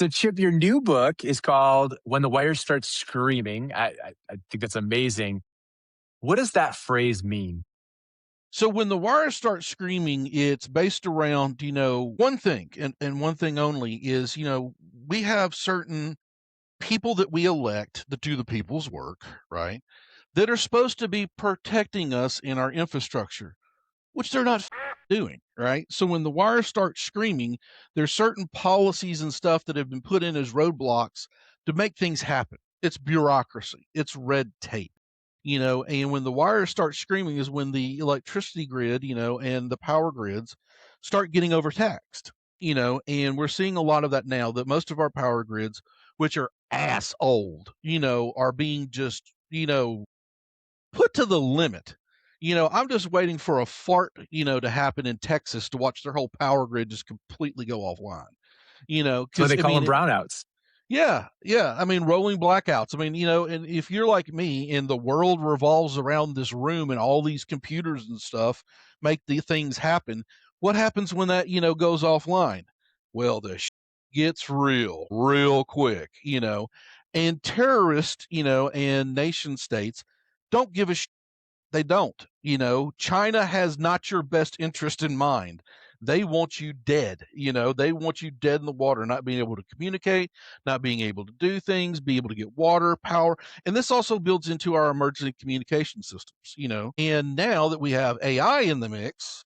So, Chip, your new book is called When the Wire Starts Screaming. I think that's amazing. What does that phrase mean? So when the wires start screaming, it's based around, one thing and one thing only is, we have certain people that we elect that do the people's work, right? That are supposed to be protecting us in our infrastructure, which they're not doing, right? So when the wires start screaming, there's certain policies and stuff that have been put in as roadblocks to make things happen. It's bureaucracy, it's red tape, and when the wires start screaming is when the electricity grid, and the power grids start getting overtaxed, and we're seeing a lot of that now that most of our power grids, which are ass old, are being just, put to the limit. I'm just waiting for a fart, to happen in Texas to watch their whole power grid just completely go offline. So Because they call them brownouts. yeah, yeah. I mean, rolling blackouts. I mean, and if you're like me and the world revolves around this room and all these computers and stuff make the things happen, what happens when that, goes offline? Well, the gets real, real quick, and terrorists, and nation states don't give a they don't. China has not your best interest in mind. They want you dead. They want you dead in the water, not being able to communicate, not being able to do things, be able to get water, power. And this also builds into our emergency communication systems, And now that we have AI in the mix,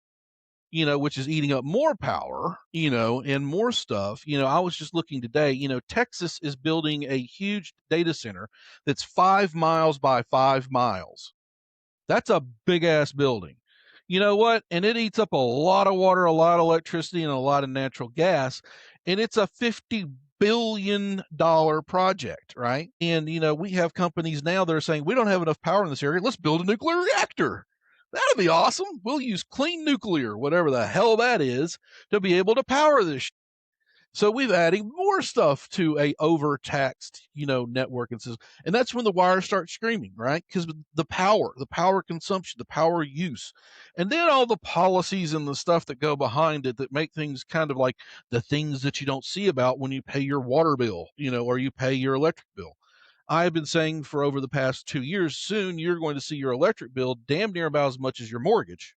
which is eating up more power, and more stuff. I was just looking today, Texas is building a huge data center that's 5 miles by 5 miles. That's a big ass building. You know what? And it eats up a lot of water, a lot of electricity, and a lot of natural gas. And it's a $50 billion project, right? And, we have companies now that are saying, we don't have enough power in this area. Let's build a nuclear reactor. That'd be awesome. We'll use clean nuclear, whatever the hell that is, to be able to power this. So we've adding more stuff to a overtaxed, network and system. And that's when the wires start screaming, right? Because the power consumption, the power use, and then all the policies and the stuff that go behind it that make things kind of like the things that you don't see about when you pay your water bill, or you pay your electric bill. I've been saying for over the past 2 years, soon you're going to see your electric bill damn near about as much as your mortgage,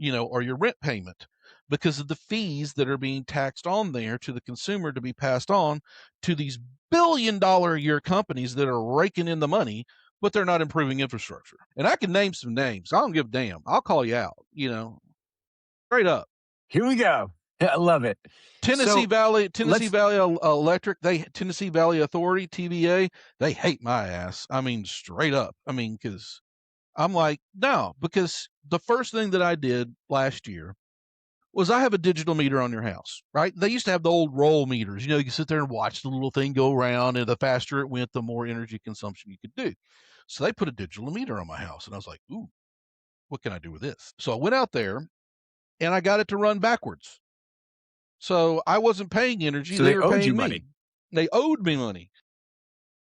or your rent payment, because of the fees that are being taxed on there to the consumer to be passed on to these $1 billion a year companies that are raking in the money, but they're not improving infrastructure. And I can name some names. I don't give a damn. I'll call you out, straight up. Here we go. I love it. Tennessee So Valley let's Electric, Tennessee Valley Authority, TVA, they hate my ass. I mean, straight up. I mean, because I'm like, no, because the first thing that I did last year was I have a digital meter on your house, right? They used to have the old roll meters. You can sit there and watch the little thing go around, and the faster it went, the more energy consumption you could do. So they put a digital meter on my house, and I was like, ooh, what can I do with this? So I went out there, and I got it to run backwards. So I wasn't paying energy. so They they were owed you paying me. money. They owed me money.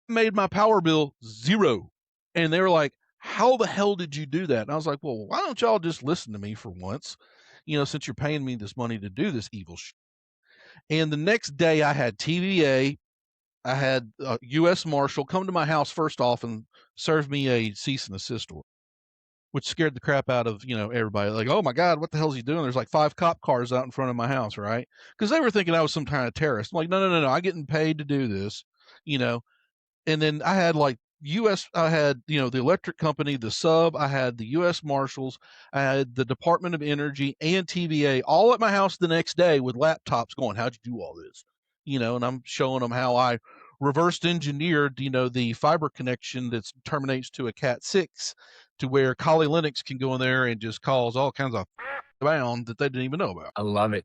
Made my power bill zero. And they were like, how the hell did you do that? And I was like, well, why don't y'all just listen to me for once? Since you're paying me this money to do this evil shit. And the next day I had TVA, I had a U.S. Marshal come to my house first off and serve me a cease and desist order, which scared the crap out of, everybody. Like, oh my God, what the hell is he doing? There's like 5 cop cars out in front of my house, right? Because they were thinking I was some kind of terrorist. I'm like, no, no, no, no. I'm getting paid to do this, you know. And then I had like I had, the electric company, the sub, I had the U.S. Marshals, I had the Department of Energy and TVA all at my house the next day with laptops going, how'd you do all this? And I'm showing them how I reversed engineered, the fiber connection that terminates to a Cat 6 to where Kali Linux can go in there and just cause all kinds of bound that they didn't even know about. I love it.